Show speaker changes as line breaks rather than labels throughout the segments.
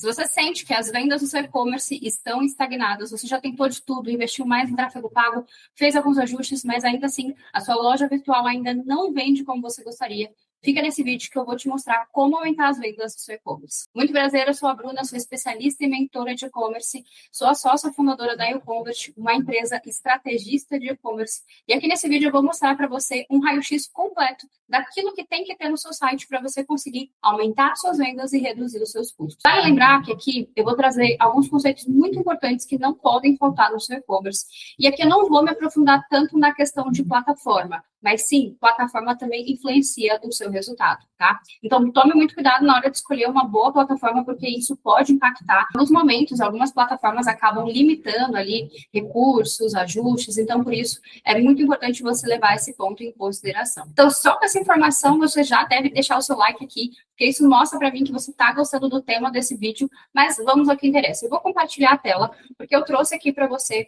Se você sente que as vendas do seu e-commerce estão estagnadas, você já tentou de tudo, investiu mais em tráfego pago, fez alguns ajustes, mas ainda assim a sua loja virtual ainda não vende como você gostaria, fica nesse vídeo que eu vou te mostrar como aumentar as vendas do seu e-commerce. Muito prazer, eu sou a Bruna, sou especialista e mentora de e-commerce, sou a sócia fundadora da YouConvert, uma empresa estrategista de e-commerce. E aqui nesse vídeo eu vou mostrar para você um raio-x completo daquilo que tem que ter no seu site para você conseguir aumentar suas vendas e reduzir os seus custos. Vale lembrar que aqui eu vou trazer alguns conceitos muito importantes que não podem faltar no seu e-commerce. E aqui eu não vou me aprofundar tanto na questão de plataforma, mas sim, plataforma também influencia o seu resultado, tá? Então, tome muito cuidado na hora de escolher uma boa plataforma, porque isso pode impactar. Nos momentos, algumas plataformas acabam limitando ali recursos, ajustes, então, por isso, é muito importante você levar esse ponto em consideração. Então, só com essa informação, você já deve deixar o seu like aqui, porque isso mostra para mim que você está gostando do tema desse vídeo, mas vamos ao que interessa. Eu vou compartilhar a tela, porque eu trouxe aqui para você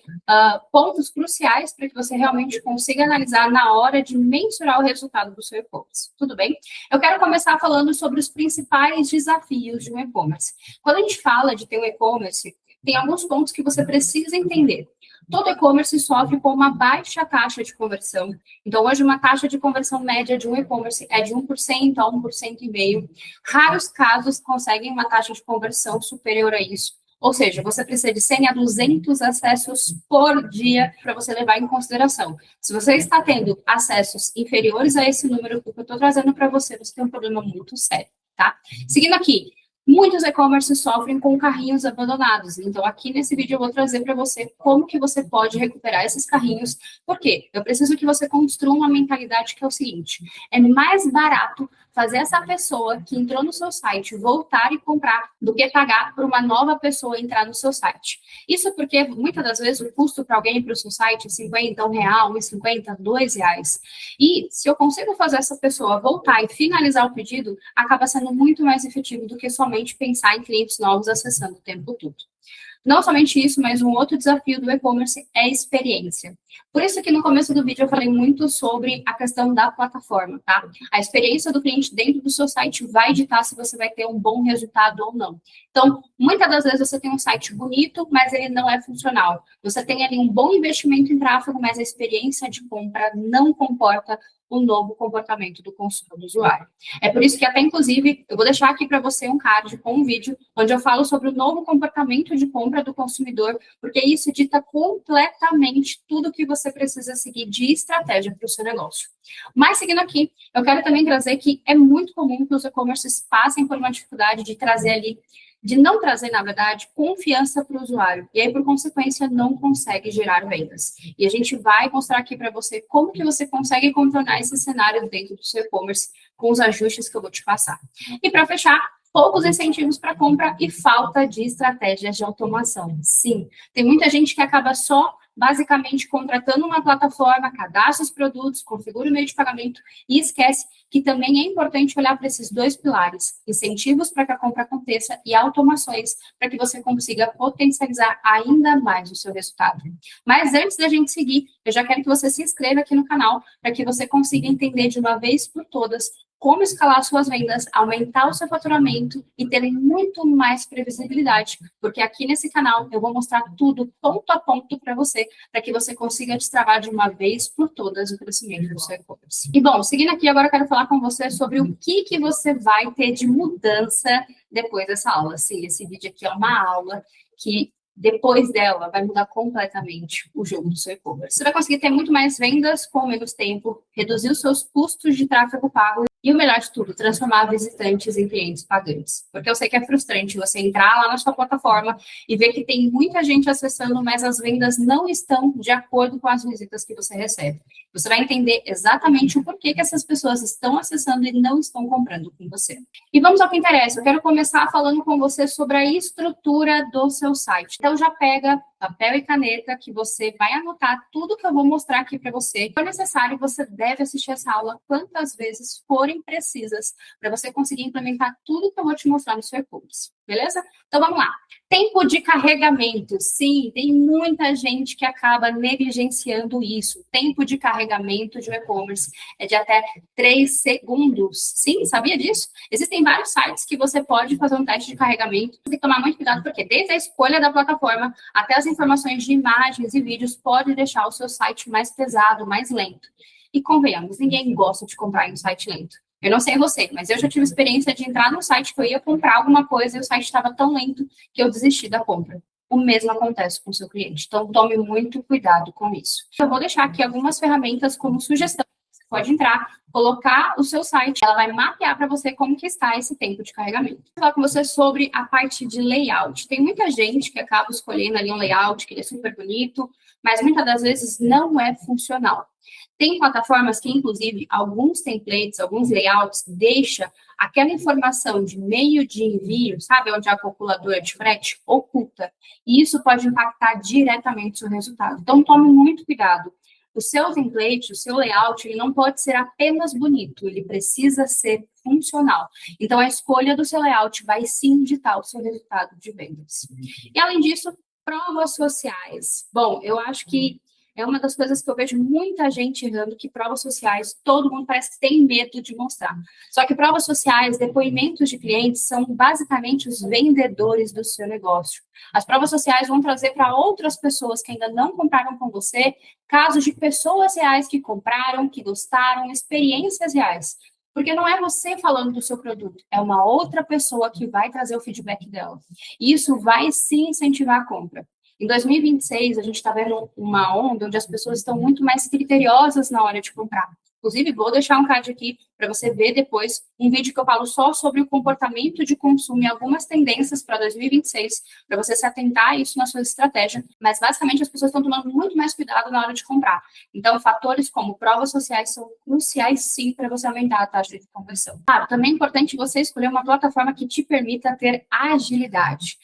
pontos cruciais para que você realmente consiga analisar na hora de mensurar o resultado do seu e-commerce. Tudo bem? Eu quero começar falando sobre os principais desafios de um e-commerce. Quando a gente fala de ter um e-commerce, tem alguns pontos que você precisa entender. Todo e-commerce sofre com uma baixa taxa de conversão. Então, hoje, uma taxa de conversão média de um e-commerce é de 1% a 1,5%. Raros casos conseguem uma taxa de conversão superior a isso. Ou seja, você precisa de 100 a 200 acessos por dia para você levar em consideração. Se você está tendo acessos inferiores a esse número que eu estou trazendo para você, você tem um problema muito sério, tá? Seguindo aqui, muitos e-commerces sofrem com carrinhos abandonados. Então, aqui nesse vídeo eu vou trazer para você como que você pode recuperar esses carrinhos. Por quê? Eu preciso que você construa uma mentalidade que é o seguinte: é mais barato fazer essa pessoa que entrou no seu site voltar e comprar do que pagar para uma nova pessoa entrar no seu site. Isso porque, muitas das vezes, o custo para alguém ir para o seu site é 50, R$1, R$1,50, R$2. E se eu consigo fazer essa pessoa voltar e finalizar o pedido, acaba sendo muito mais efetivo do que somente pensar em clientes novos acessando o tempo todo. Não somente isso, mas um outro desafio do e-commerce é a experiência. Por isso que no começo do vídeo eu falei muito sobre a questão da plataforma, tá? A experiência do cliente dentro do seu site vai ditar se você vai ter um bom resultado ou não. Então, muitas das vezes você tem um site bonito, mas ele não é funcional. Você tem ali um bom investimento em tráfego, mas a experiência de compra não comporta o novo comportamento do consumo do usuário. É por isso que até, inclusive, eu vou deixar aqui para você um card com um vídeo onde eu falo sobre o novo comportamento de compra do consumidor, porque isso dita completamente tudo que você precisa seguir de estratégia para o seu negócio. Mas, seguindo aqui, eu quero também trazer que é muito comum que os e-commerces passem por uma dificuldade de trazer ali, de não trazer, na verdade, confiança para o usuário. E aí, por consequência, não consegue gerar vendas. E a gente vai mostrar aqui para você como que você consegue contornar esse cenário dentro do seu e-commerce com os ajustes que eu vou te passar. E para fechar, poucos incentivos para compra e falta de estratégias de automação. Sim, tem muita gente que acaba só basicamente contratando uma plataforma, cadastra os produtos, configura o meio de pagamento e esquece que também é importante olhar para esses dois pilares: incentivos para que a compra aconteça e automações para que você consiga potencializar ainda mais o seu resultado. Mas antes da gente seguir, eu já quero que você se inscreva aqui no canal para que você consiga entender de uma vez por todas como escalar suas vendas, aumentar o seu faturamento e ter muito mais previsibilidade, porque aqui nesse canal eu vou mostrar tudo ponto a ponto para que você consiga destravar de uma vez por todas o crescimento do seu e-commerce. E bom, seguindo aqui, agora eu quero falar com você sobre o que você vai ter de mudança depois dessa aula. Sim, esse vídeo aqui é uma aula que depois dela vai mudar completamente o jogo do seu e-commerce. Você vai conseguir ter muito mais vendas com menos tempo, reduzir os seus custos de tráfego pago e o melhor de tudo, transformar visitantes em clientes pagantes. Porque eu sei que é frustrante você entrar lá na sua plataforma e ver que tem muita gente acessando, mas as vendas não estão de acordo com as visitas que você recebe. Você vai entender exatamente o porquê que essas pessoas estão acessando e não estão comprando com você. E vamos ao que interessa. Eu quero começar falando com você sobre a estrutura do seu site. Então, já pega papel e caneta que você vai anotar tudo que eu vou mostrar aqui para você. Se for necessário, você deve assistir essa aula quantas vezes forem precisas para você conseguir implementar tudo que eu vou te mostrar no seu e-commerce. Beleza? Então, vamos lá. Tempo de carregamento. Sim, tem muita gente que acaba negligenciando isso. Tempo de carregamento de e-commerce é de até 3 segundos. Sim, sabia disso? Existem vários sites que você pode fazer um teste de carregamento. Tem que tomar muito cuidado, porque desde a escolha da plataforma até as informações de imagens e vídeos pode deixar o seu site mais pesado, mais lento. E convenhamos, ninguém gosta de comprar em um site lento. Eu não sei você, mas eu já tive experiência de entrar num site que eu ia comprar alguma coisa e o site estava tão lento que eu desisti da compra. O mesmo acontece com o seu cliente. Então, tome muito cuidado com isso. Eu vou deixar aqui algumas ferramentas como sugestão. Você pode entrar, colocar o seu site, ela vai mapear para você como que está esse tempo de carregamento. Vou falar com você sobre a parte de layout. Tem muita gente que acaba escolhendo ali um layout que é super bonito, mas muitas das vezes não é funcional. Tem plataformas que, inclusive, alguns templates, alguns layouts, deixa aquela informação de meio de envio, sabe, onde é a calculadora de frete, oculta. E isso pode impactar diretamente o seu resultado. Então, tome muito cuidado. O seu template, o seu layout, ele não pode ser apenas bonito, ele precisa ser funcional. Então, a escolha do seu layout vai sim ditar o seu resultado de vendas. E, além disso, provas sociais. Bom, eu acho que é uma das coisas que eu vejo muita gente errando, que provas sociais, todo mundo parece que tem medo de mostrar. Só que provas sociais, depoimentos de clientes, são basicamente os vendedores do seu negócio. As provas sociais vão trazer para outras pessoas que ainda não compraram com você, casos de pessoas reais que compraram, que gostaram, experiências reais. Porque não é você falando do seu produto, é uma outra pessoa que vai trazer o feedback dela. E isso vai sim incentivar a compra. Em 2026, a gente está vendo uma onda onde as pessoas estão muito mais criteriosas na hora de comprar. Inclusive, vou deixar um card aqui para você ver depois um vídeo que eu falo só sobre o comportamento de consumo e algumas tendências para 2026, para você se atentar a isso na sua estratégia. Mas, basicamente, as pessoas estão tomando muito mais cuidado na hora de comprar. Então, fatores como provas sociais são cruciais, sim, para você aumentar a taxa de conversão. Claro, também é importante você escolher uma plataforma que te permita ter agilidade.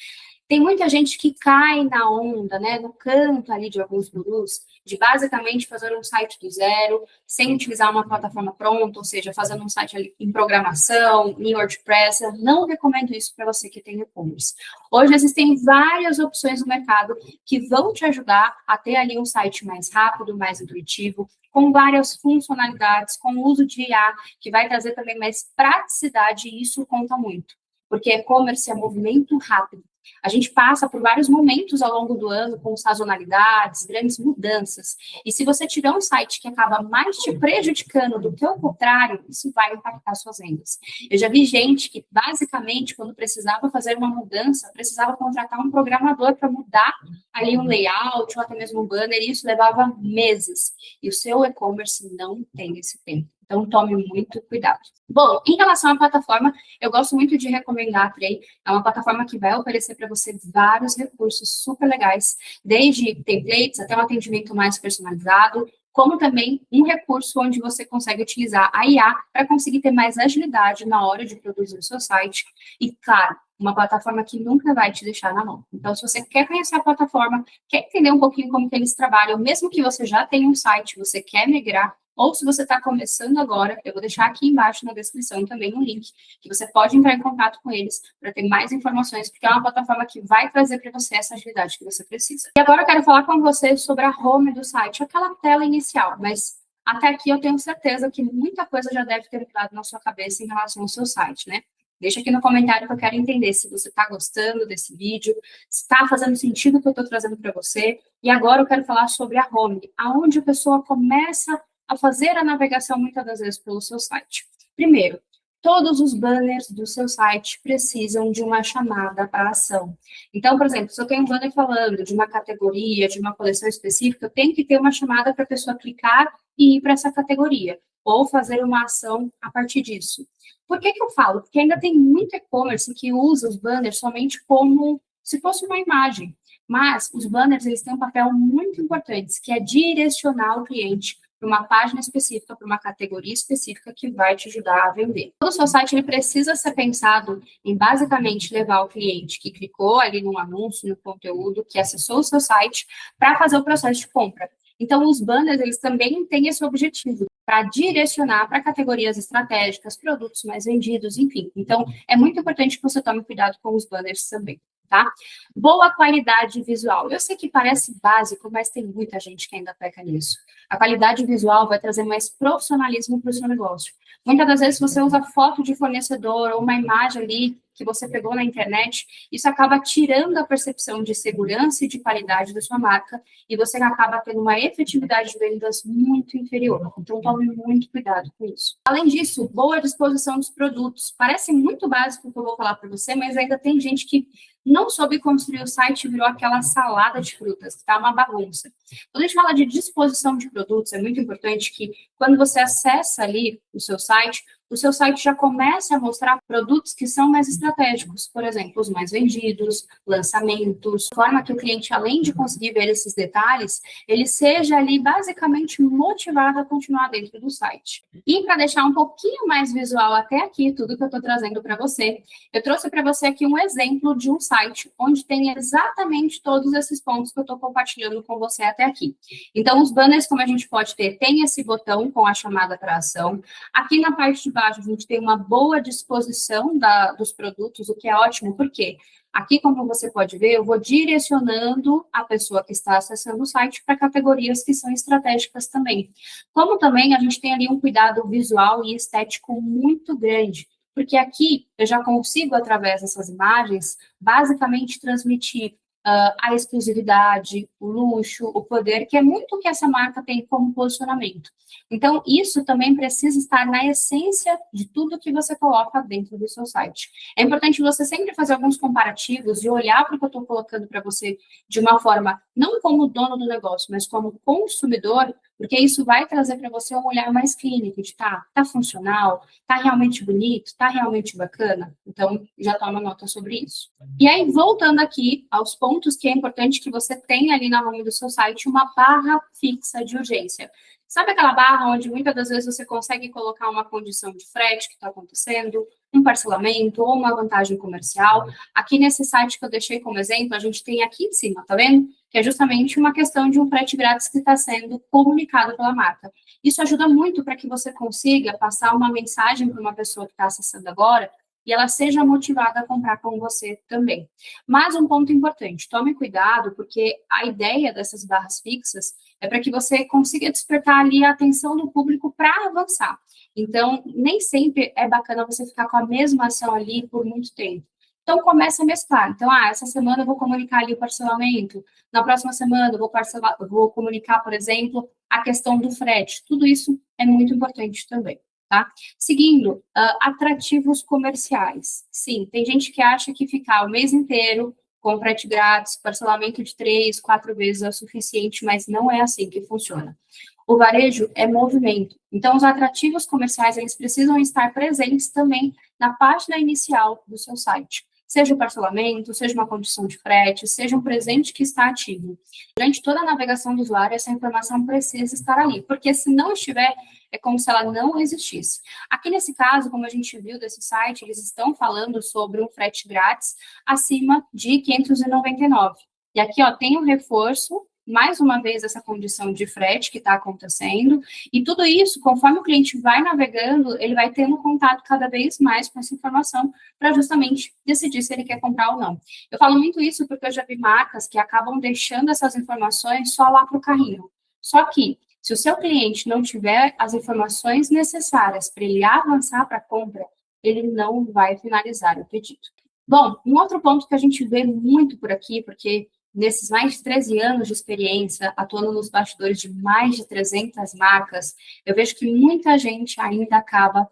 Tem muita gente que cai na onda, né, no canto ali de alguns gurus, de basicamente fazer um site do zero, sem utilizar uma plataforma pronta, ou seja, fazendo um site ali em programação, em WordPress. Eu não recomendo isso para você que tem e-commerce. Hoje existem várias opções no mercado que vão te ajudar a ter ali um site mais rápido, mais intuitivo, com várias funcionalidades, com o uso de IA, que vai trazer também mais praticidade, e isso conta muito. Porque e-commerce é movimento rápido. A gente passa por vários momentos ao longo do ano com sazonalidades, grandes mudanças. E se você tiver um site que acaba mais te prejudicando do que o contrário, isso vai impactar suas vendas. Eu já vi gente que, basicamente, quando precisava fazer uma mudança, precisava contratar um programador para mudar ali um layout ou até mesmo um banner, e isso levava meses. E o seu e-commerce não tem esse tempo. Então, tome muito cuidado. Bom, em relação à plataforma, eu gosto muito de recomendar a Tray. É uma plataforma que vai oferecer para você vários recursos super legais, desde templates até um atendimento mais personalizado, como também um recurso onde você consegue utilizar a IA para conseguir ter mais agilidade na hora de produzir o seu site. E, claro, uma plataforma que nunca vai te deixar na mão. Então, se você quer conhecer a plataforma, quer entender um pouquinho como que eles trabalham, mesmo que você já tenha um site, você quer migrar, ou se você está começando agora, eu vou deixar aqui embaixo na descrição também um link, que você pode entrar em contato com eles para ter mais informações, porque é uma plataforma que vai trazer para você essa agilidade que você precisa. E agora eu quero falar com você sobre a home do site, aquela tela inicial, mas até aqui eu tenho certeza que muita coisa já deve ter mudado na sua cabeça em relação ao seu site, né? Deixa aqui no comentário que eu quero entender se você está gostando desse vídeo, se está fazendo sentido o que eu estou trazendo para você. E agora eu quero falar sobre a home, aonde a pessoa começa a fazer a navegação muitas das vezes pelo seu site. Primeiro, todos os banners do seu site precisam de uma chamada para ação. Então, por exemplo, se eu tenho um banner falando de uma categoria, de uma coleção específica, eu tenho que ter uma chamada para a pessoa clicar e ir para essa categoria, ou fazer uma ação a partir disso. Por que eu falo? Porque ainda tem muito e-commerce que usa os banners somente como se fosse uma imagem. Mas os banners, eles têm um papel muito importante, que é direcionar o cliente para uma página específica, para uma categoria específica que vai te ajudar a vender. Todo o seu site ele precisa ser pensado em basicamente levar o cliente que clicou ali no anúncio, no conteúdo, que acessou o seu site, para fazer o processo de compra. Então, os banners, eles também têm esse objetivo, para direcionar para categorias estratégicas, produtos mais vendidos, enfim. Então, é muito importante que você tome cuidado com os banners também. tá? Boa qualidade visual. Eu sei que parece básico, mas tem muita gente que ainda peca nisso. A qualidade visual vai trazer mais profissionalismo para o seu negócio. Muitas das vezes você usa foto de fornecedor ou uma imagem ali que você pegou na internet, isso acaba tirando a percepção de segurança e de qualidade da sua marca e você acaba tendo uma efetividade de vendas muito inferior. Então, tome muito cuidado com isso. Além disso, boa disposição dos produtos. Parece muito básico o que eu vou falar para você, mas ainda tem gente que não soube construir o site e virou aquela salada de frutas, que está uma bagunça. Quando a gente fala de disposição de produtos, é muito importante que quando você acessa ali o seu site já começa a mostrar produtos que são mais estratégicos, por exemplo, os mais vendidos, lançamentos, de forma que o cliente, além de conseguir ver esses detalhes, ele seja ali basicamente motivado a continuar dentro do site. E para deixar um pouquinho mais visual até aqui, tudo que eu estou trazendo para você, eu trouxe para você aqui um exemplo de um site onde tem exatamente todos esses pontos que eu estou compartilhando com você até aqui. Então, os banners, como a gente pode ter, tem esse botão com a chamada para ação. Aqui na parte de baixo, a gente tem uma boa disposição dos produtos, o que é ótimo, porque aqui, como você pode ver, eu vou direcionando a pessoa que está acessando o site para categorias que são estratégicas também. Como também a gente tem ali um cuidado visual e estético muito grande, porque aqui eu já consigo, através dessas imagens, basicamente transmitir a exclusividade, o luxo, o poder, que é muito o que essa marca tem como posicionamento. Então, isso também precisa estar na essência de tudo que você coloca dentro do seu site. É importante você sempre fazer alguns comparativos e olhar para o que eu estou colocando para você de uma forma, não como dono do negócio, mas como consumidor, porque isso vai trazer para você um olhar mais clínico, de tá funcional, tá realmente bonito, tá realmente bacana. Então, já toma nota sobre isso. E aí, voltando aqui aos pontos que é importante que você tenha ali na home do seu site, uma barra fixa de urgência. Sabe aquela barra onde muitas das vezes você consegue colocar uma condição de frete que está acontecendo, um parcelamento ou uma vantagem comercial? Aqui nesse site que eu deixei como exemplo, a gente tem aqui em cima, tá vendo? Que é justamente uma questão de um frete grátis que está sendo comunicado pela marca. Isso ajuda muito para que você consiga passar uma mensagem para uma pessoa que está acessando agora e ela seja motivada a comprar com você também. Mas um ponto importante, tome cuidado, porque a ideia dessas barras fixas é para que você consiga despertar ali a atenção do público para avançar. Então, nem sempre é bacana você ficar com a mesma ação ali por muito tempo. Então, começa a mesclar. Então, essa semana eu vou comunicar ali o parcelamento, na próxima semana eu vou comunicar, por exemplo, a questão do frete. Tudo isso é muito importante também. Tá? Seguindo, atrativos comerciais. Sim, tem gente que acha que ficar o mês inteiro com frete grátis, parcelamento de 3, 4 vezes é o suficiente, mas não é assim que funciona. O varejo é movimento. Então, os atrativos comerciais, eles precisam estar presentes também na página inicial do seu site. Seja o parcelamento, seja uma condição de frete, seja um presente que está ativo. Durante toda a navegação do usuário, essa informação precisa estar ali, porque se não estiver, é como se ela não existisse. Aqui nesse caso, como a gente viu desse site, eles estão falando sobre um frete grátis acima de 599. E aqui, tem um reforço, mais uma vez, essa condição de frete que está acontecendo, e tudo isso, conforme o cliente vai navegando, ele vai tendo contato cada vez mais com essa informação para justamente decidir se ele quer comprar ou não. Eu falo muito isso porque eu já vi marcas que acabam deixando essas informações só lá para o carrinho. Só que, se o seu cliente não tiver as informações necessárias para ele avançar para a compra, ele não vai finalizar o pedido. Bom, um outro ponto que a gente vê muito por aqui, porque nesses mais de 13 anos de experiência, atuando nos bastidores de mais de 300 marcas, eu vejo que muita gente ainda acaba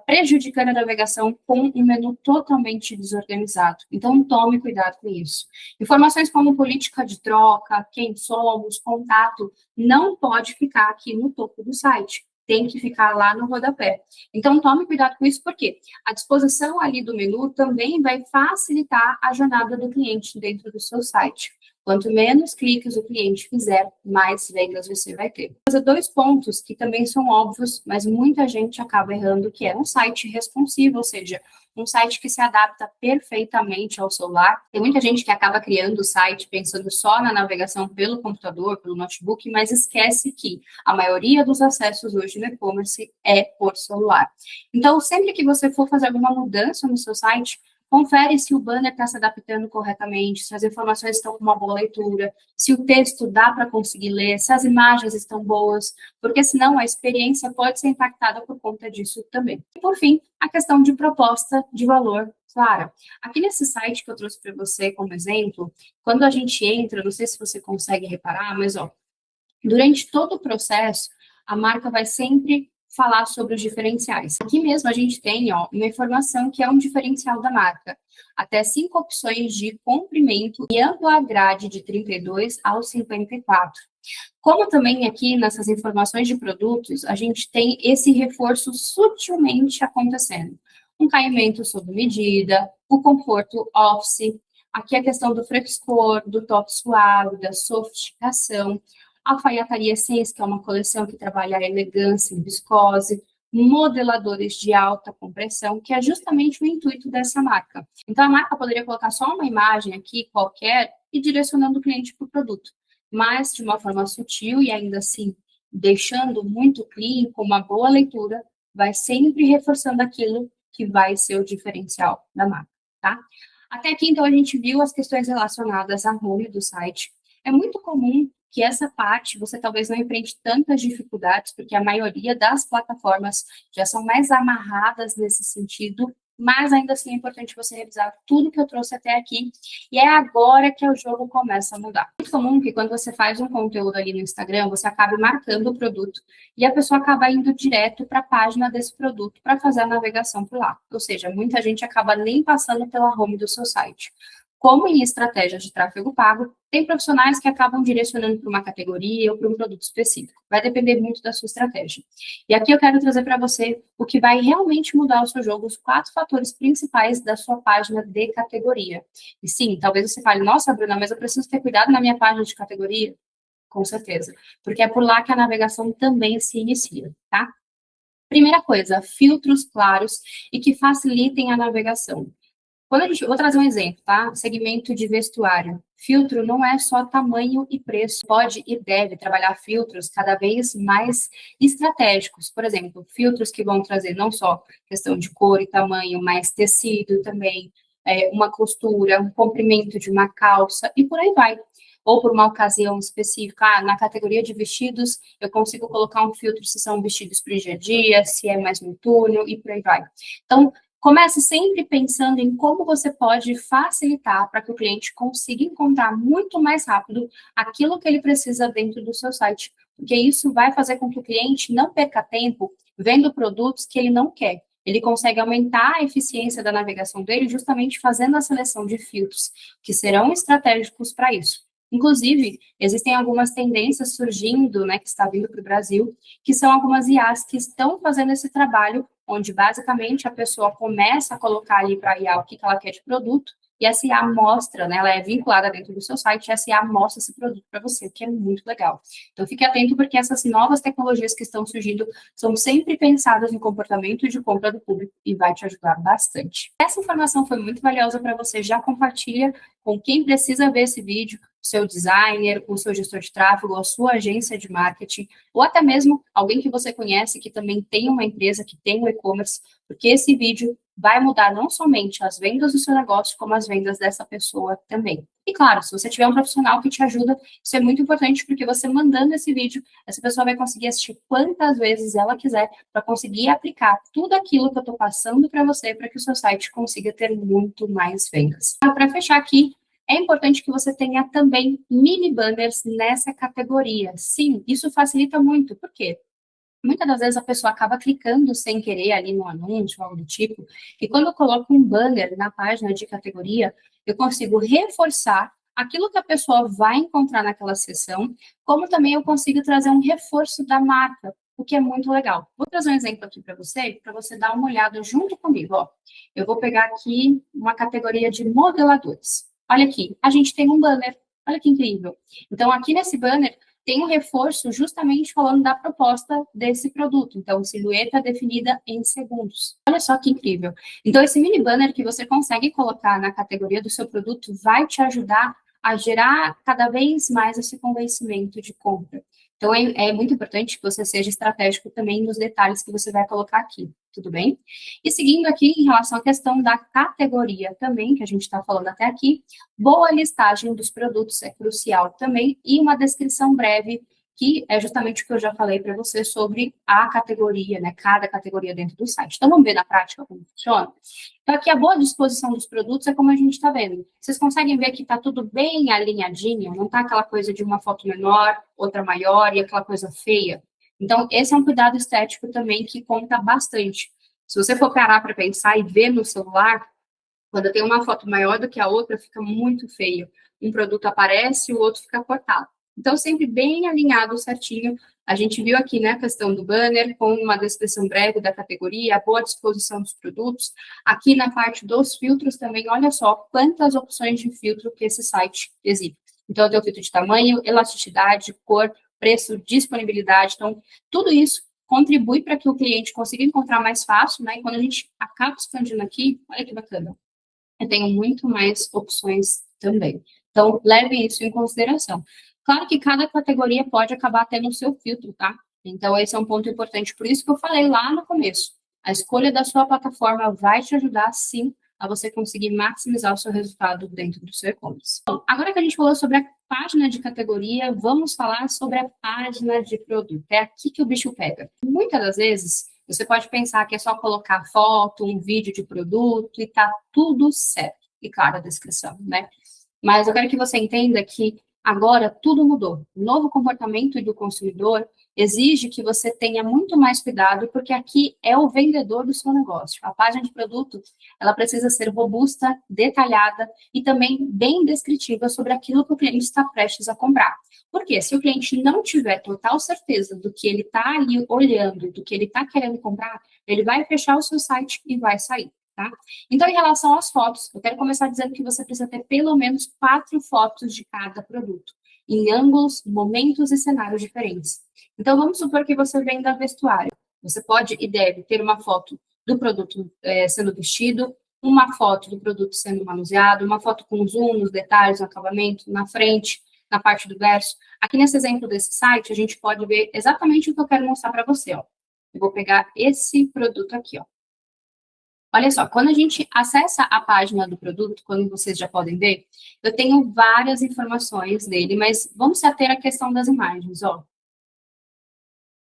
prejudicando a navegação com um menu totalmente desorganizado. Então, tome cuidado com isso. Informações como política de troca, quem somos, contato, não pode ficar aqui no topo do site. Tem que ficar lá no rodapé. Então, tome cuidado com isso, porque a disposição ali do menu também vai facilitar a jornada do cliente dentro do seu site. Quanto menos cliques o cliente fizer, mais vendas você vai ter. Vou fazer 2 pontos que também são óbvios, mas muita gente acaba errando, que é um site responsivo, ou seja, um site que se adapta perfeitamente ao celular. Tem muita gente que acaba criando o site pensando só na navegação pelo computador, pelo notebook, mas esquece que a maioria dos acessos hoje no e-commerce é por celular. Então, sempre que você for fazer alguma mudança no seu site, confere se o banner está se adaptando corretamente, se as informações estão com uma boa leitura, se o texto dá para conseguir ler, se as imagens estão boas, porque senão a experiência pode ser impactada por conta disso também. E, por fim, a questão de proposta de valor clara. Aqui nesse site que eu trouxe para você como exemplo, quando a gente entra, não sei se você consegue reparar, mas ó, durante todo o processo, a marca vai sempre falar sobre os diferenciais. Aqui mesmo a gente tem uma informação que é um diferencial da marca. Até 5 opções de comprimento e ampla grade de 32 ao 54. Como também aqui nessas informações de produtos, a gente tem esse reforço sutilmente acontecendo. Um caimento sob medida, o conforto office, aqui a questão do frescor, do toque suave, da sofisticação, a alfaiataria Essence, que é uma coleção que trabalha a elegância em viscose, modeladores de alta compressão, que é justamente o intuito dessa marca. Então, a marca poderia colocar só uma imagem aqui, qualquer, e direcionando o cliente para o produto, mas de uma forma sutil e ainda assim deixando muito clean, com uma boa leitura, vai sempre reforçando aquilo que vai ser o diferencial da marca, tá? Até aqui, então, a gente viu as questões relacionadas à home do site. É muito comum que essa parte você talvez não enfrente tantas dificuldades, porque a maioria das plataformas já são mais amarradas nesse sentido, mas ainda assim é importante você revisar tudo que eu trouxe até aqui, e é agora que o jogo começa a mudar. É muito comum que quando você faz um conteúdo ali no Instagram, você acabe marcando o produto, e a pessoa acaba indo direto para a página desse produto para fazer a navegação por lá. Ou seja, muita gente acaba nem passando pela home do seu site. Como em estratégias de tráfego pago, tem profissionais que acabam direcionando para uma categoria ou para um produto específico. Vai depender muito da sua estratégia. E aqui eu quero trazer para você o que vai realmente mudar o seu jogo, os 4 fatores principais da sua página de categoria. E sim, talvez você fale, nossa, Bruna, mas eu preciso ter cuidado na minha página de categoria. Com certeza, porque é por lá que a navegação também se inicia, tá? Primeira coisa, filtros claros e que facilitem a navegação. Vou trazer um exemplo, tá? Segmento de vestuário. Filtro não é só tamanho e preço. Pode e deve trabalhar filtros cada vez mais estratégicos. Por exemplo, filtros que vão trazer não só questão de cor e tamanho, mas tecido também, uma costura, um comprimento de uma calça e por aí vai. Ou por uma ocasião específica, na categoria de vestidos, eu consigo colocar um filtro se são vestidos para o dia a dia, se é mais no túnel e por aí vai. Então, comece sempre pensando em como você pode facilitar para que o cliente consiga encontrar muito mais rápido aquilo que ele precisa dentro do seu site, porque isso vai fazer com que o cliente não perca tempo vendo produtos que ele não quer. Ele consegue aumentar a eficiência da navegação dele justamente fazendo a seleção de filtros que serão estratégicos para isso. Inclusive, existem algumas tendências surgindo, né, que está vindo para o Brasil, que são algumas IAs que estão fazendo esse trabalho, onde basicamente a pessoa começa a colocar ali para a IA o que ela quer de produto, e essa IA mostra, né, ela é vinculada dentro do seu site, e essa IA mostra esse produto para você, o que é muito legal. Então, fique atento, porque essas novas tecnologias que estão surgindo são sempre pensadas no comportamento de compra do público e vai te ajudar bastante. Essa informação foi muito valiosa para você, já compartilha com quem precisa ver esse vídeo, o seu designer, o seu gestor de tráfego, a sua agência de marketing, ou até mesmo alguém que você conhece que também tem uma empresa, que tem um e-commerce, porque esse vídeo vai mudar não somente as vendas do seu negócio, como as vendas dessa pessoa também. E claro, se você tiver um profissional que te ajuda, isso é muito importante, porque você mandando esse vídeo, essa pessoa vai conseguir assistir quantas vezes ela quiser, para conseguir aplicar tudo aquilo que eu estou passando para você, para que o seu site consiga ter muito mais vendas. Para fechar aqui, é importante que você tenha também mini banners nessa categoria. Sim, isso facilita muito. Por quê? Muitas das vezes a pessoa acaba clicando sem querer ali no anúncio, algo do tipo, e quando eu coloco um banner na página de categoria, eu consigo reforçar aquilo que a pessoa vai encontrar naquela seção, como também eu consigo trazer um reforço da marca, o que é muito legal. Vou trazer um exemplo aqui para você dar uma olhada junto comigo. Ó. Eu vou pegar aqui uma categoria de modeladores. Olha aqui, a gente tem um banner. Olha que incrível. Então, aqui nesse banner, tem um reforço justamente falando da proposta desse produto. Então, silhueta definida em segundos. Olha só que incrível. Então, esse mini banner que você consegue colocar na categoria do seu produto vai te ajudar a gerar cada vez mais esse convencimento de compra. Então, é muito importante que você seja estratégico também nos detalhes que você vai colocar aqui, tudo bem? E seguindo aqui, em relação à questão da categoria também, que a gente está falando até aqui, boa listagem dos produtos é crucial também, e uma descrição breve, que é justamente o que eu já falei para você sobre a categoria, né, cada categoria dentro do site. Então, vamos ver na prática como funciona? Então, aqui a boa disposição dos produtos é como a gente está vendo. Vocês conseguem ver que está tudo bem alinhadinho, não está aquela coisa de uma foto menor, outra maior e aquela coisa feia. Então, esse é um cuidado estético também que conta bastante. Se você for parar para pensar e ver no celular, quando tem uma foto maior do que a outra, fica muito feio. Um produto aparece, o outro fica cortado. Então, sempre bem alinhado, certinho. A gente viu aqui, né, a questão do banner, com uma descrição breve da categoria, a boa disposição dos produtos. Aqui na parte dos filtros também, olha só quantas opções de filtro que esse site exibe. Então, tem o filtro de tamanho, elasticidade, cor, preço, disponibilidade. Então, tudo isso contribui para que o cliente consiga encontrar mais fácil, né? E quando a gente acaba expandindo aqui, olha que bacana, eu tenho muito mais opções também. Então, leve isso em consideração. Claro que cada categoria pode acabar tendo o seu filtro, tá? Então, esse é um ponto importante. Por isso que eu falei lá no começo. A escolha da sua plataforma vai te ajudar, sim, a você conseguir maximizar o seu resultado dentro do seu e-commerce. Bom, agora que a gente falou sobre a página de categoria, vamos falar sobre a página de produto. É aqui que o bicho pega. Muitas das vezes, você pode pensar que é só colocar foto, um vídeo de produto e tá tudo certo. E claro, a descrição, né? Mas eu quero que você entenda que agora tudo mudou. O novo comportamento do consumidor exige que você tenha muito mais cuidado, porque aqui é o vendedor do seu negócio. A página de produto, ela precisa ser robusta, detalhada e também bem descritiva sobre aquilo que o cliente está prestes a comprar. Porque se o cliente não tiver total certeza do que ele está ali olhando, do que ele está querendo comprar, ele vai fechar o seu site e vai sair. Tá? Então, em relação às fotos, eu quero começar dizendo que você precisa ter pelo menos 4 fotos de cada produto, em ângulos, momentos e cenários diferentes. Então, vamos supor que você venda vestuário. Você pode e deve ter uma foto do produto sendo vestido, uma foto do produto sendo manuseado, uma foto com zoom nos detalhes, no acabamento, na frente, na parte do verso. Aqui nesse exemplo desse site, a gente pode ver exatamente o que eu quero mostrar para você. Ó. Eu vou pegar esse produto aqui, ó. Olha só, quando a gente acessa a página do produto, quando vocês já podem ver, eu tenho várias informações dele, mas vamos se ater à questão das imagens, ó.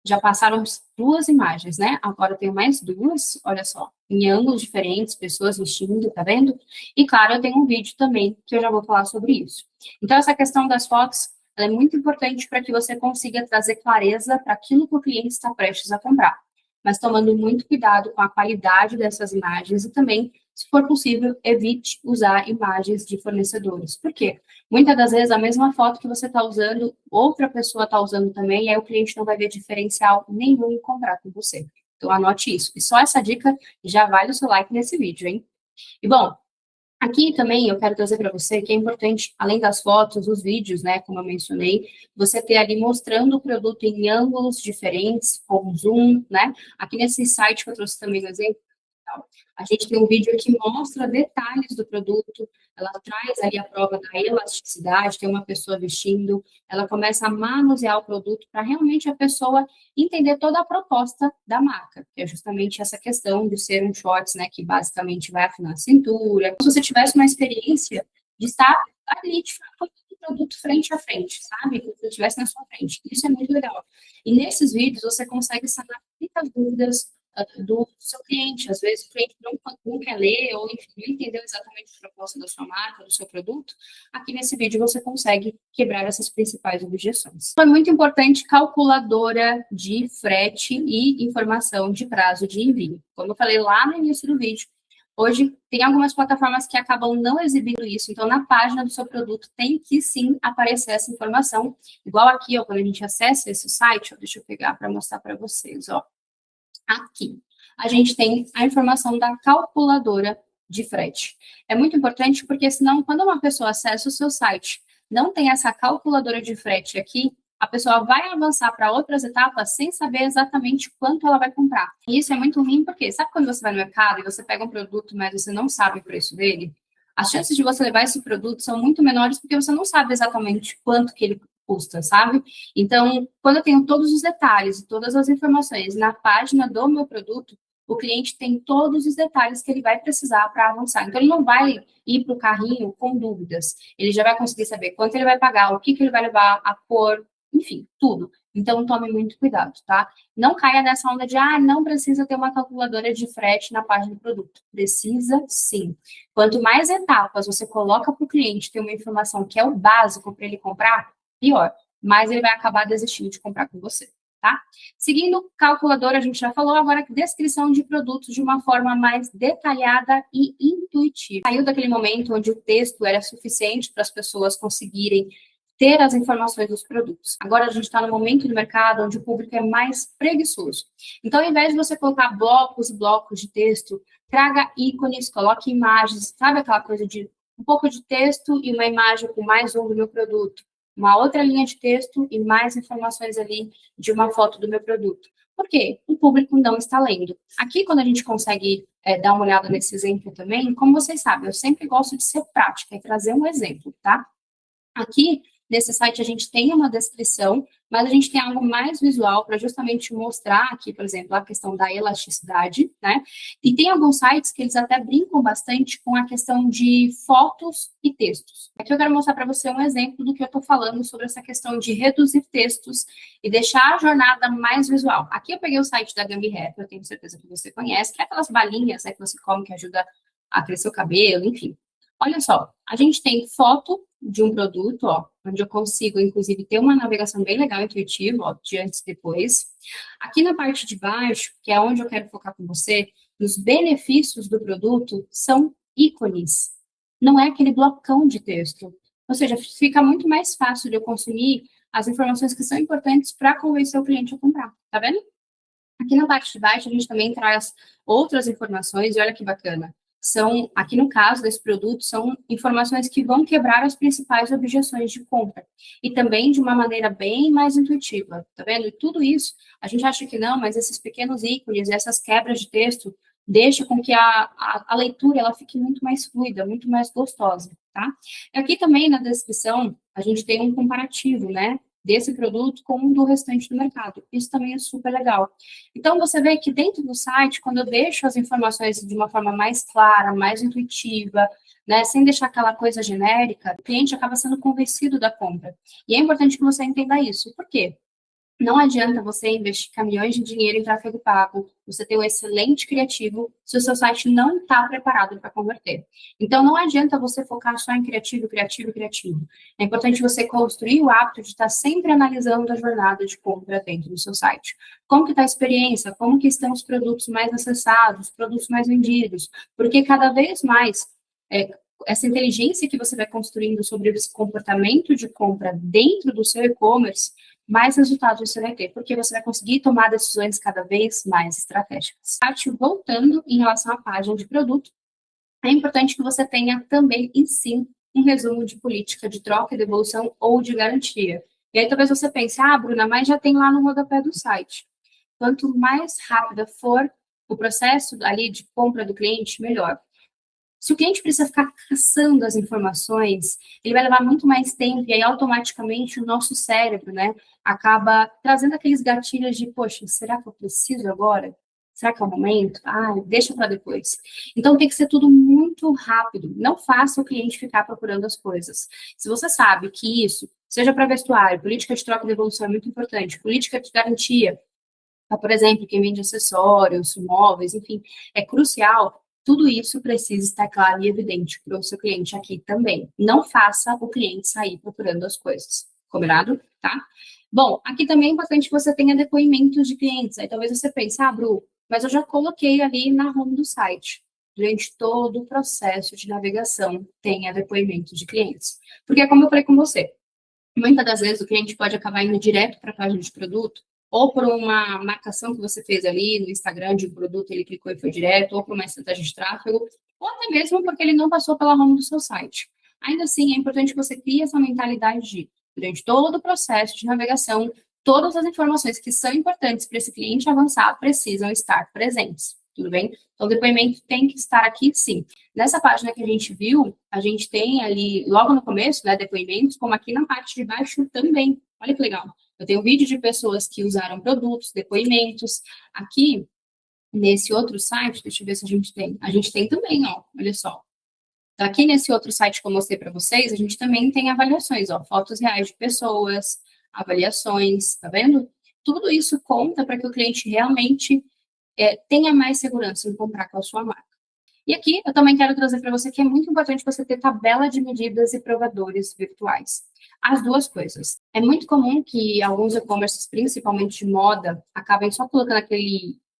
Já passaram 2 imagens, né? Agora eu tenho mais 2, olha só, em ângulos diferentes, pessoas vestindo, tá vendo? E claro, eu tenho um vídeo também, que eu já vou falar sobre isso. Então, essa questão das fotos, ela é muito importante para que você consiga trazer clareza para aquilo que o cliente está prestes a comprar, mas tomando muito cuidado com a qualidade dessas imagens e também, se for possível, evite usar imagens de fornecedores. Por quê? Muitas das vezes, a mesma foto que você está usando, outra pessoa está usando também, e aí o cliente não vai ver diferencial nenhum em comprar com você. Então, anote isso. E só essa dica já vale o seu like nesse vídeo, hein? E, bom, aqui também eu quero trazer para você que é importante, além das fotos, os vídeos, né, como eu mencionei, você ter ali mostrando o produto em ângulos diferentes, com zoom, né? Aqui nesse site que eu trouxe também no exemplo, a gente tem um vídeo que mostra detalhes do produto, ela traz ali a prova da elasticidade, tem uma pessoa vestindo, ela começa a manusear o produto para realmente a pessoa entender toda a proposta da marca, que é justamente essa questão de ser um shorts, né, que basicamente vai afinar a cintura. Se você tivesse uma experiência de estar ali, de fato, o produto frente a frente, sabe? Que você estivesse na sua frente. Isso é muito legal. E nesses vídeos você consegue sanar muitas dúvidas do seu cliente. Às vezes o cliente não quer ler ou, enfim, não entendeu exatamente a proposta da sua marca, do seu produto. Aqui nesse vídeo você consegue quebrar essas principais objeções. É muito importante calculadora de frete e informação de prazo de envio. Como eu falei lá no início do vídeo, hoje tem algumas plataformas que acabam não exibindo isso, então na página do seu produto tem que sim aparecer essa informação. Igual aqui, ó, quando a gente acessa esse site, ó, deixa eu pegar para mostrar para vocês, ó. Aqui, a gente tem a informação da calculadora de frete. É muito importante porque, senão, quando uma pessoa acessa o seu site, não tem essa calculadora de frete aqui, a pessoa vai avançar para outras etapas sem saber exatamente quanto ela vai comprar. E isso é muito ruim porque, sabe quando você vai no mercado e você pega um produto, mas você não sabe o preço dele? As chances de você levar esse produto são muito menores porque você não sabe exatamente quanto que ele custa, sabe? Então, quando eu tenho todos os detalhes e todas as informações na página do meu produto, o cliente tem todos os detalhes que ele vai precisar para avançar. Então, ele não vai ir para o carrinho com dúvidas. Ele já vai conseguir saber quanto ele vai pagar, o que ele vai levar, a cor, enfim, tudo. Então, tome muito cuidado, tá? Não caia nessa onda de, não precisa ter uma calculadora de frete na página do produto. Precisa, sim. Quanto mais etapas você coloca para o cliente ter uma informação que é o básico para ele comprar, pior. Mais ele vai acabar desistindo de comprar com você. Tá? Seguindo calculadora, a gente já falou, agora descrição de produtos de uma forma mais detalhada e intuitiva. Saiu daquele momento onde o texto era suficiente para as pessoas conseguirem ter as informações dos produtos. Agora a gente está no momento do mercado onde o público é mais preguiçoso. Então, ao invés de você colocar blocos e blocos de texto, traga ícones, coloque imagens, sabe aquela coisa de um pouco de texto e uma imagem com mais um do meu produto? Uma outra linha de texto e mais informações ali de uma foto do meu produto. Por quê? O público não está lendo. Aqui, quando a gente consegue dar uma olhada nesse exemplo também, como vocês sabem, eu sempre gosto de ser prática e trazer um exemplo, tá? Aqui, nesse site, a gente tem uma descrição, mas a gente tem algo mais visual para justamente mostrar aqui, por exemplo, a questão da elasticidade, né? E tem alguns sites que eles até brincam bastante com a questão de fotos e textos. Aqui eu quero mostrar para você um exemplo do que eu estou falando sobre essa questão de reduzir textos e deixar a jornada mais visual. Aqui eu peguei o site da Gambi Rap, eu tenho certeza que você conhece, que é aquelas balinhas, né, que você come que ajuda a crescer o cabelo, enfim. Olha só, a gente tem foto de um produto, ó, onde eu consigo, inclusive, ter uma navegação bem legal, intuitiva, ó, de antes e depois. Aqui na parte de baixo, que é onde eu quero focar com você, os benefícios do produto são ícones. Não é aquele blocão de texto. Ou seja, fica muito mais fácil de eu consumir as informações que são importantes para convencer o cliente a comprar. Tá vendo? Aqui na parte de baixo, a gente também traz outras informações, e olha que bacana. São, aqui no caso desse produto, são informações que vão quebrar as principais objeções de compra. E também de uma maneira bem mais intuitiva, tá vendo? E tudo isso, a gente acha que não, mas esses pequenos ícones, essas quebras de texto, deixam com que a leitura ela fique muito mais fluida, muito mais gostosa, tá? E aqui também na descrição, a gente tem um comparativo, né? Desse produto com o do restante do mercado. Isso também é super legal. Então, você vê que dentro do site, quando eu deixo as informações de uma forma mais clara, mais intuitiva, né, sem deixar aquela coisa genérica, o cliente acaba sendo convencido da compra. E é importante que você entenda isso. Por quê? Não adianta você investir caminhões de dinheiro em tráfego pago, você ter um excelente criativo, se o seu site não está preparado para converter. Então, não adianta você focar só em criativo, criativo, criativo. É importante você construir o hábito de estar sempre analisando a jornada de compra dentro do seu site. Como que está a experiência? Como que estão os produtos mais acessados, os produtos mais vendidos? Porque cada vez mais essa inteligência que você vai construindo sobre esse comportamento de compra dentro do seu e-commerce, mais resultados você vai ter, porque você vai conseguir tomar decisões cada vez mais estratégicas. Voltando em relação à página de produto, é importante que você tenha também em si um resumo de política de troca, devolução ou de garantia. E aí talvez você pense, Bruna, mas já tem lá no rodapé do site. Quanto mais rápida for o processo ali de compra do cliente, melhor. Se o cliente precisa ficar caçando as informações, ele vai levar muito mais tempo e aí automaticamente o nosso cérebro, né, acaba trazendo aqueles gatilhos de, poxa, será que eu preciso agora? Será que é o momento? Deixa para depois. Então tem que ser tudo muito rápido. Não faça o cliente ficar procurando as coisas. Se você sabe que isso, seja para vestuário, política de troca e devolução é muito importante, política de garantia, por exemplo, quem vende acessórios, móveis, enfim, é crucial. Tudo isso precisa estar claro e evidente para o seu cliente aqui também. Não faça o cliente sair procurando as coisas. Combinado? Tá? Bom, aqui também é importante que você tenha depoimentos de clientes. Aí talvez você pense, Bru, mas eu já coloquei ali na home do site. Durante todo o processo de navegação, tenha depoimento de clientes. Porque, como eu falei com você, muitas das vezes o cliente pode acabar indo direto para a página de produto, ou por uma marcação que você fez ali no Instagram de um produto, ele clicou e foi direto, ou por uma estratégia de tráfego, ou até mesmo porque ele não passou pela home do seu site. Ainda assim, é importante que você crie essa mentalidade de, durante todo o processo de navegação, todas as informações que são importantes para esse cliente avançar precisam estar presentes. tudo bem? Então, o depoimento tem que estar aqui, sim. Nessa página que a gente viu, a gente tem ali, logo no começo, né, depoimentos, como aqui na parte de baixo também. Olha que legal. Eu tenho vídeo de pessoas que usaram produtos, depoimentos. Aqui, nesse outro site, deixa eu ver se a gente tem. A gente tem também, ó, olha só. Aqui nesse outro site que eu mostrei para vocês, a gente também tem avaliações, ó, fotos reais de pessoas, avaliações, tá vendo? Tudo isso conta para que o cliente realmente tenha mais segurança em comprar com a sua marca. E aqui eu também quero trazer para você que é muito importante você ter tabela de medidas e provadores virtuais. As duas coisas. É muito comum que alguns e-commerces, principalmente de moda, acabem só colocando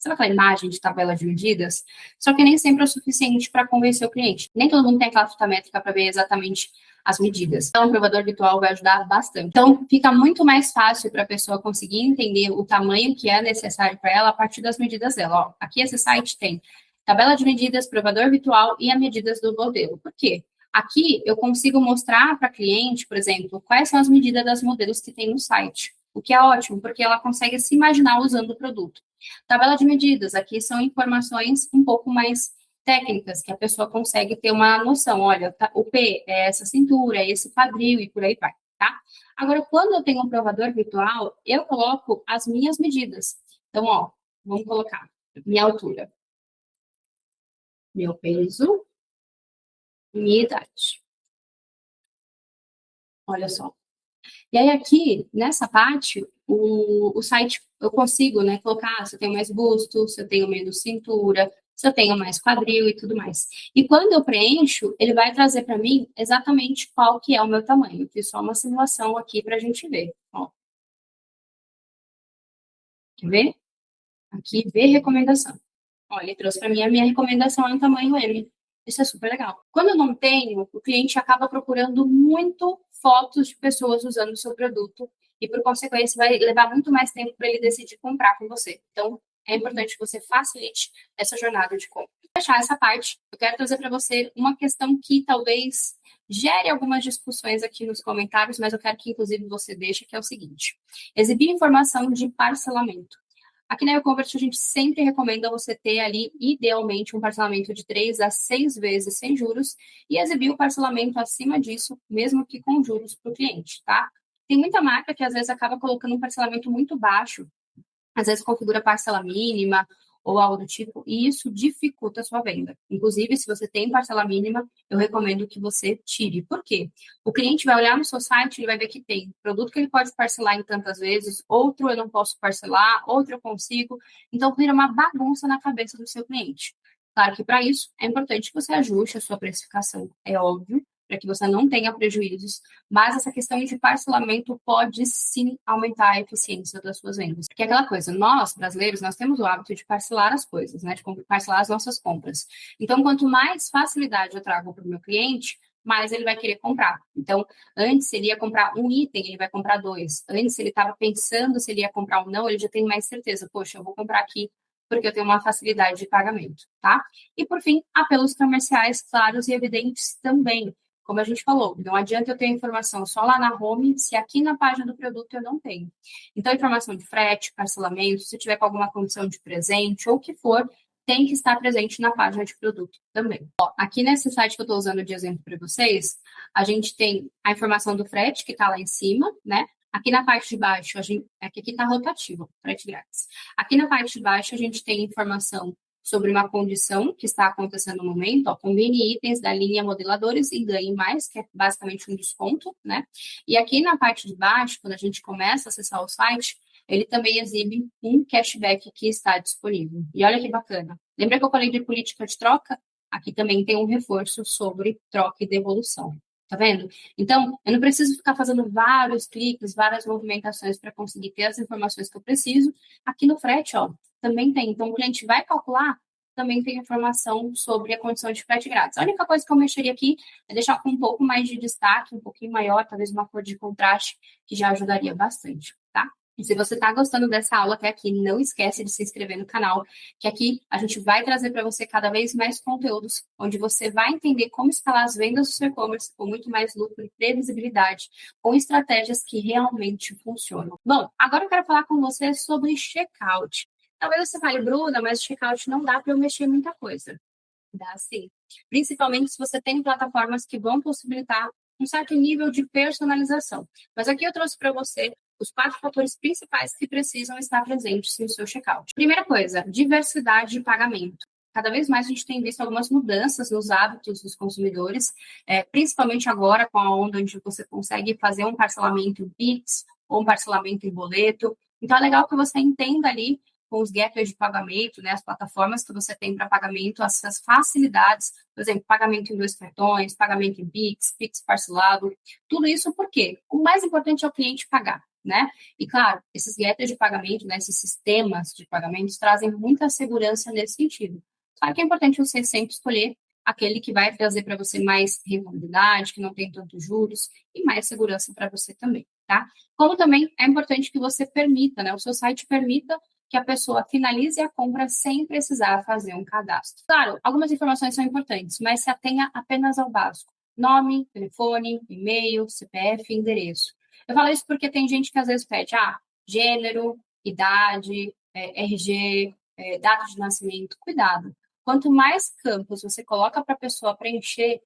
sabe aquela imagem de tabela de medidas? Só que nem sempre é o suficiente para convencer o cliente. Nem todo mundo tem aquela fita métrica para ver exatamente as medidas. Então, o provador virtual vai ajudar bastante. Então, fica muito mais fácil para a pessoa conseguir entender o tamanho que é necessário para ela a partir das medidas dela. Ó, aqui esse site tem tabela de medidas, provador virtual e as medidas do modelo. Por quê? Aqui eu consigo mostrar para a cliente, por exemplo, quais são as medidas das modelos que tem no site. O que é ótimo, porque ela consegue se imaginar usando o produto. Tabela de medidas, aqui são informações um pouco mais técnicas, que a pessoa consegue ter uma noção. Olha, o P é essa cintura, é esse quadril e por aí vai, tá? Agora, quando eu tenho um provador virtual, eu coloco as minhas medidas. Então, ó, vamos colocar minha altura, meu peso, minha idade. Olha só. E aí, aqui, nessa parte, o site, eu consigo, né, colocar se eu tenho mais busto, se eu tenho menos cintura, se eu tenho mais quadril e tudo mais. E quando eu preencho, ele vai trazer para mim exatamente qual que é o meu tamanho. Eu fiz só uma simulação aqui para a gente ver. Ó. Quer ver? Aqui, ver recomendação. Olha, ele trouxe para mim a minha recomendação é um tamanho M. Isso é super legal. Quando eu não tenho, o cliente acaba procurando muito fotos de pessoas usando o seu produto e, por consequência, vai levar muito mais tempo para ele decidir comprar com você. Então, é importante que você facilite essa jornada de compra. Para fechar essa parte, eu quero trazer para você uma questão que talvez gere algumas discussões aqui nos comentários, mas eu quero que, inclusive, você deixe, que é o seguinte. Exibir informação de parcelamento. Aqui na e-commerce, a gente sempre recomenda você ter ali, idealmente, um parcelamento de 3 a 6 vezes sem juros e exibir o parcelamento acima disso, mesmo que com juros para o cliente, tá? Tem muita marca que, às vezes, acaba colocando um parcelamento muito baixo, às vezes configura parcela mínima ou algo do tipo, e isso dificulta a sua venda. Inclusive, se você tem parcela mínima, eu recomendo que você tire. Por quê? O cliente vai olhar no seu site, ele vai ver que tem produto que ele pode parcelar em tantas vezes, outro eu não posso parcelar, outro eu consigo. Então, vira uma bagunça na cabeça do seu cliente. Claro que para isso é importante que você ajuste a sua precificação, é óbvio, para que você não tenha prejuízos, mas essa questão de parcelamento pode sim aumentar a eficiência das suas vendas. Porque é aquela coisa, nós, brasileiros, nós temos o hábito de parcelar as coisas, né? De parcelar as nossas compras. Então, quanto mais facilidade eu trago para o meu cliente, mais ele vai querer comprar. Então, antes ele ia comprar um item, ele vai comprar dois. Antes ele estava pensando se ele ia comprar ou não, ele já tem mais certeza. Poxa, eu vou comprar aqui porque eu tenho uma facilidade de pagamento, tá? E, por fim, apelos comerciais claros e evidentes também. Como a gente falou, não adianta eu ter informação só lá na home, se aqui na página do produto eu não tenho. Então, informação de frete, parcelamento, se tiver com alguma condição de presente ou o que for, tem que estar presente na página de produto também. Ó, aqui nesse site que eu estou usando de exemplo para vocês, a gente tem a informação do frete, que está lá em cima, né? Aqui na parte de baixo, aqui está rotativo, frete grátis. Aqui na parte de baixo, a gente tem informação sobre uma condição que está acontecendo no momento, ó, combine itens da linha modeladores e ganhe mais, que é basicamente um desconto, né? E aqui na parte de baixo, quando a gente começa a acessar o site, ele também exibe um cashback que está disponível. E olha que bacana. Lembra que eu falei de política de troca? Aqui também tem um reforço sobre troca e devolução. Tá vendo? Então, eu não preciso ficar fazendo vários cliques, várias movimentações para conseguir ter as informações que eu preciso. Aqui no frete, ó, também tem. Então, o cliente vai calcular, também tem informação sobre a condição de frete grátis. A única coisa que eu mexeria aqui é deixar com um pouco mais de destaque, um pouquinho maior, talvez uma cor de contraste, que já ajudaria bastante, tá? E se você está gostando dessa aula até aqui, não esquece de se inscrever no canal, que aqui a gente vai trazer para você cada vez mais conteúdos, onde você vai entender como escalar as vendas do seu e-commerce com muito mais lucro e previsibilidade, com estratégias que realmente funcionam. Bom, agora eu quero falar com você sobre checkout. Talvez você fale, Bruna, mas o checkout não dá para eu mexer muita coisa. Dá sim. Principalmente se você tem plataformas que vão possibilitar um certo nível de personalização. Mas aqui eu trouxe para você os 4 fatores principais que precisam estar presentes no seu checkout. Primeira coisa, diversidade de pagamento. Cada vez mais a gente tem visto algumas mudanças nos hábitos dos consumidores, principalmente agora com a onda onde você consegue fazer um parcelamento em Pix ou um parcelamento em boleto. Então é legal que você entenda ali com os gateways de pagamento, né, as plataformas que você tem para pagamento, essas facilidades, por exemplo, pagamento em 2 cartões, pagamento em Pix, Pix parcelado, tudo isso por quê? O mais importante é o cliente pagar, né? E claro, esses gateways de pagamento, né, esses sistemas de pagamentos trazem muita segurança nesse sentido. Claro que é importante você sempre escolher aquele que vai trazer para você mais rentabilidade, que não tem tantos juros e mais segurança para você também, tá? Como também é importante que você permita, né, o seu site permita que a pessoa finalize a compra sem precisar fazer um cadastro. Claro, algumas informações são importantes, mas se atenha apenas ao básico. Nome, telefone, e-mail, CPF, endereço. Eu falo isso porque tem gente que às vezes pede, gênero, idade, RG, data de nascimento. Cuidado. Quanto mais campos você coloca para a pessoa preencher,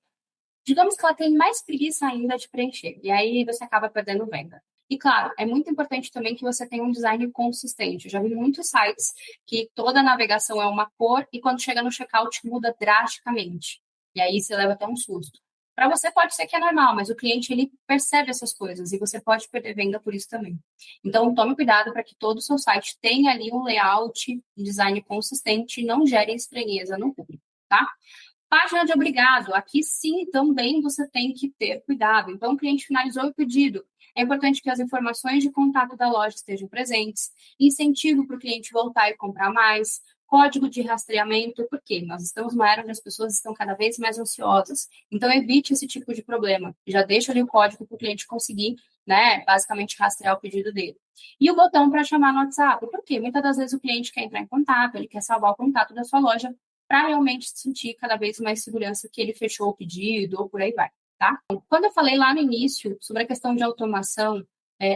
digamos que ela tem mais preguiça ainda de preencher. E aí você acaba perdendo venda. E claro, é muito importante também que você tenha um design consistente. Eu já vi muitos sites que toda a navegação é uma cor e quando chega no checkout muda drasticamente. E aí você leva até um susto. Para você pode ser que é normal, mas o cliente ele percebe essas coisas e você pode perder venda por isso também. Então tome cuidado para que todo o seu site tenha ali um layout, um design consistente e não gere estranheza no público, tá? Página de obrigado. Aqui sim também você tem que ter cuidado. Então, o cliente finalizou o pedido. É importante que as informações de contato da loja estejam presentes, incentivo para o cliente voltar e comprar mais, código de rastreamento, porque nós estamos numa era onde as pessoas estão cada vez mais ansiosas. Então, evite esse tipo de problema. Já deixa ali o código para o cliente conseguir, né, basicamente rastrear o pedido dele. E o botão para chamar no WhatsApp, porque muitas das vezes o cliente quer entrar em contato, ele quer salvar o contato da sua loja, para realmente sentir cada vez mais segurança que ele fechou o pedido ou por aí vai, tá? Quando eu falei lá no início sobre a questão de automação,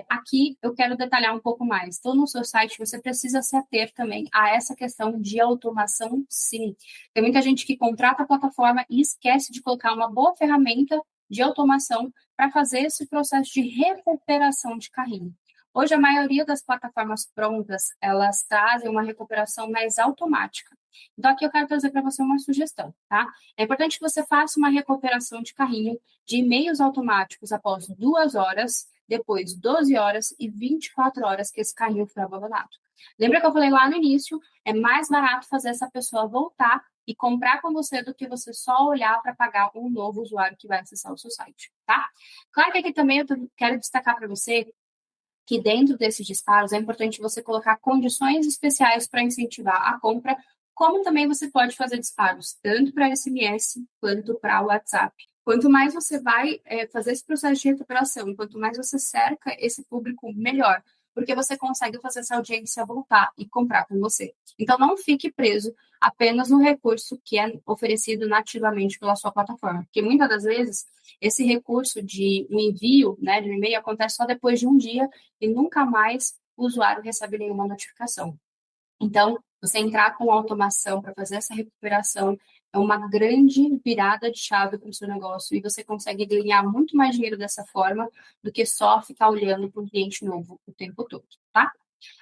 aqui eu quero detalhar um pouco mais. Então, no seu site, você precisa se ater também a essa questão de automação, sim. Tem muita gente que contrata a plataforma e esquece de colocar uma boa ferramenta de automação para fazer esse processo de recuperação de carrinho. Hoje, a maioria das plataformas prontas, elas trazem uma recuperação mais automática. Então, aqui eu quero trazer para você uma sugestão, tá? É importante que você faça uma recuperação de carrinho de e-mails automáticos após 2 horas, depois 12 horas e 24 horas que esse carrinho foi abandonado. Lembra que eu falei lá no início? É mais barato fazer essa pessoa voltar e comprar com você do que você só olhar para pagar um novo usuário que vai acessar o seu site, tá? Claro que aqui também eu quero destacar para você que dentro desses disparos é importante você colocar condições especiais para incentivar a compra, como também você pode fazer disparos tanto para SMS quanto para WhatsApp. Quanto mais você vai fazer esse processo de recuperação, quanto mais você cerca esse público, melhor, porque você consegue fazer essa audiência voltar e comprar com você. Então, não fique preso apenas no recurso que é oferecido nativamente pela sua plataforma, porque muitas das vezes esse recurso de um envio, né, de um e-mail acontece só depois de um dia e nunca mais o usuário recebe nenhuma notificação. Então, você entrar com automação para fazer essa recuperação é uma grande virada de chave para o seu negócio e você consegue ganhar muito mais dinheiro dessa forma do que só ficar olhando para um cliente novo o tempo todo, tá?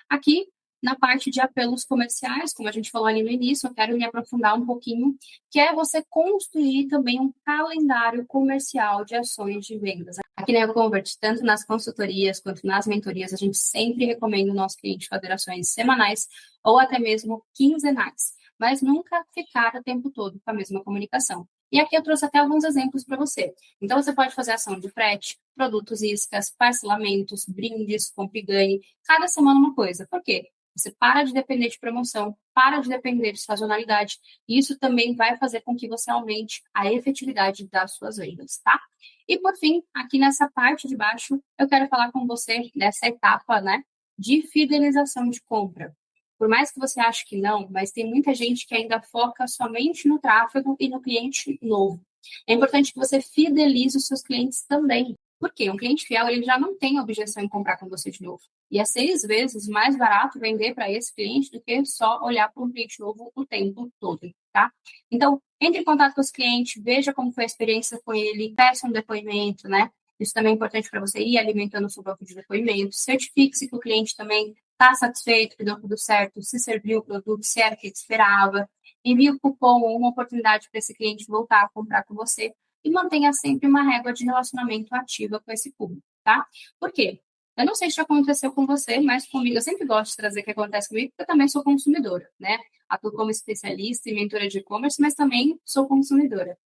Aqui, na parte de apelos comerciais, como a gente falou ali no início, eu quero me aprofundar um pouquinho, que é você construir também um calendário comercial de ações de vendas. Aqui na EcoConvert, tanto nas consultorias quanto nas mentorias, a gente sempre recomenda o nosso cliente fazer ações semanais ou até mesmo quinzenais, mas nunca ficar o tempo todo com a mesma comunicação. E aqui eu trouxe até alguns exemplos para você. Então, você pode fazer ação de frete, produtos iscas, parcelamentos, brindes, compre e ganhe, cada semana uma coisa. Por quê? Você para de depender de promoção, para de depender de sazonalidade, e isso também vai fazer com que você aumente a efetividade das suas vendas, tá? E, por fim, aqui nessa parte de baixo, eu quero falar com você nessa etapa, né, de fidelização de compra. Por mais que você ache que não, mas tem muita gente que ainda foca somente no tráfego e no cliente novo. É importante que você fidelize os seus clientes também. Por quê? Um cliente fiel, ele já não tem objeção em comprar com você de novo. E é 6 vezes mais barato vender para esse cliente do que só olhar para um cliente novo o tempo todo, tá? Então, entre em contato com esse cliente, veja como foi a experiência com ele, peça um depoimento, né? Isso também é importante para você ir alimentando o seu banco de depoimentos. Certifique-se que o cliente também está satisfeito, que deu tudo certo, se serviu o produto, se era o que ele esperava. Envie o cupom ou uma oportunidade para esse cliente voltar a comprar com você e mantenha sempre uma régua de relacionamento ativa com esse público, tá? Por quê? Eu não sei se já aconteceu com você, mas comigo, eu sempre gosto de trazer o que acontece comigo, porque eu também sou consumidora, né? Atuo como especialista e mentora de e-commerce, mas também sou consumidora.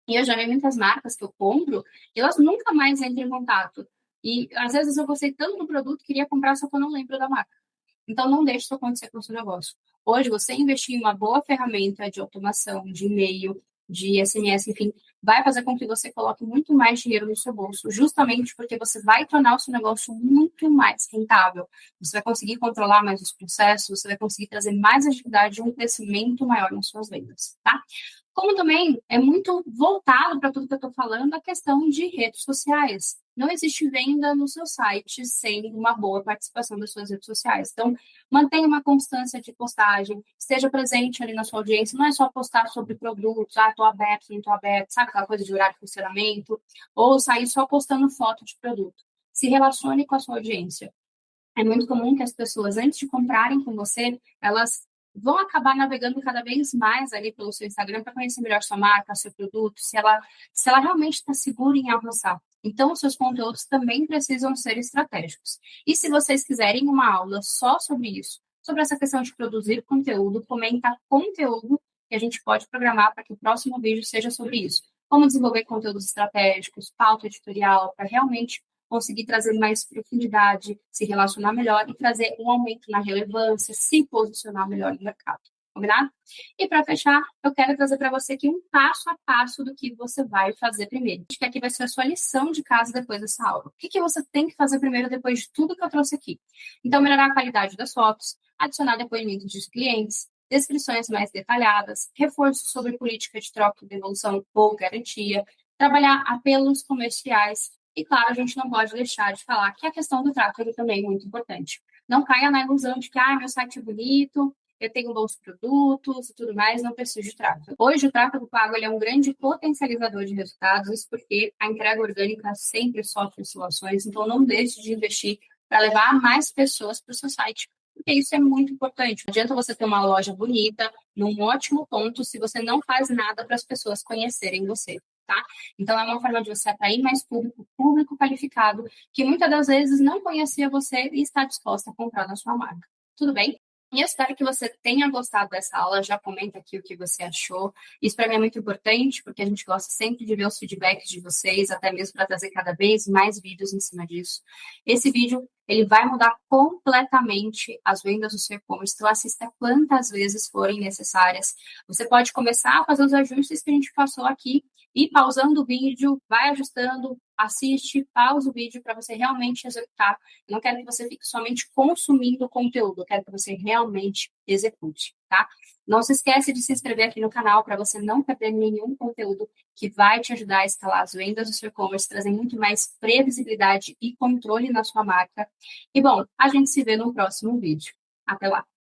E eu já vi muitas marcas que eu compro e elas nunca mais entram em contato. E às vezes eu gostei tanto do produto, queria comprar, só que eu não lembro da marca. Então não deixe isso acontecer com o seu negócio. Hoje, você investir em uma boa ferramenta de automação, de e-mail, de SMS, enfim, vai fazer com que você coloque muito mais dinheiro no seu bolso, justamente porque você vai tornar o seu negócio muito mais rentável. Você vai conseguir controlar mais os processos, você vai conseguir trazer mais agilidade e um crescimento maior nas suas vendas, tá? Como também é muito voltado para tudo que eu estou falando, a questão de redes sociais. Não existe venda no seu site sem uma boa participação das suas redes sociais. Então, mantenha uma constância de postagem, esteja presente ali na sua audiência. Não é só postar sobre produtos, estou aberto, não estou aberto, sabe aquela coisa de horário de funcionamento? Ou sair só postando foto de produto. Se relacione com a sua audiência. É muito comum que as pessoas, antes de comprarem com você, elas vão acabar navegando cada vez mais ali pelo seu Instagram para conhecer melhor sua marca, seu produto, se ela realmente está segura em avançar. Então, os seus conteúdos também precisam ser estratégicos. E se vocês quiserem uma aula só sobre isso, sobre essa questão de produzir conteúdo, comenta conteúdo que a gente pode programar para que o próximo vídeo seja sobre isso. Como desenvolver conteúdos estratégicos, pauta editorial, para realmente conseguir trazer mais profundidade, se relacionar melhor e trazer um aumento na relevância, se posicionar melhor no mercado. Combinado? E para fechar, eu quero trazer para você aqui um passo a passo do que você vai fazer primeiro. Acho que aqui vai ser a sua lição de casa depois dessa aula. O que você tem que fazer primeiro depois de tudo que eu trouxe aqui? Então, melhorar a qualidade das fotos, adicionar depoimentos de clientes, descrições mais detalhadas, reforço sobre política de troca e devolução ou garantia, trabalhar apelos comerciais e, claro, a gente não pode deixar de falar que a questão do tráfego também é muito importante. Não caia na ilusão de que, meu site é bonito, eu tenho bons produtos e tudo mais, não preciso de tráfego. Hoje, o tráfego pago ele é um grande potencializador de resultados, isso porque a entrega orgânica sempre sofre oscilações, então não deixe de investir para levar mais pessoas para o seu site, porque isso é muito importante. Não adianta você ter uma loja bonita, num ótimo ponto, se você não faz nada para as pessoas conhecerem você. Tá? Então, é uma forma de você atrair mais público qualificado, que muitas das vezes não conhecia você e está disposta a comprar na sua marca. Tudo bem? E eu espero que você tenha gostado dessa aula. Já comenta aqui o que você achou. Isso para mim é muito importante, porque a gente gosta sempre de ver os feedbacks de vocês, até mesmo para trazer cada vez mais vídeos em cima disso. Esse vídeo, ele vai mudar completamente as vendas do seu e-commerce. Então, assista quantas vezes forem necessárias. Você pode começar a fazer os ajustes que a gente passou aqui e pausando o vídeo, vai ajustando, assiste, pausa o vídeo para você realmente executar. Eu não quero que você fique somente consumindo o conteúdo, eu quero que você realmente execute, tá? Não se esquece de se inscrever aqui no canal para você não perder nenhum conteúdo que vai te ajudar a escalar as vendas do seu e-commerce, trazer muito mais previsibilidade e controle na sua marca. E, bom, a gente se vê no próximo vídeo. Até lá!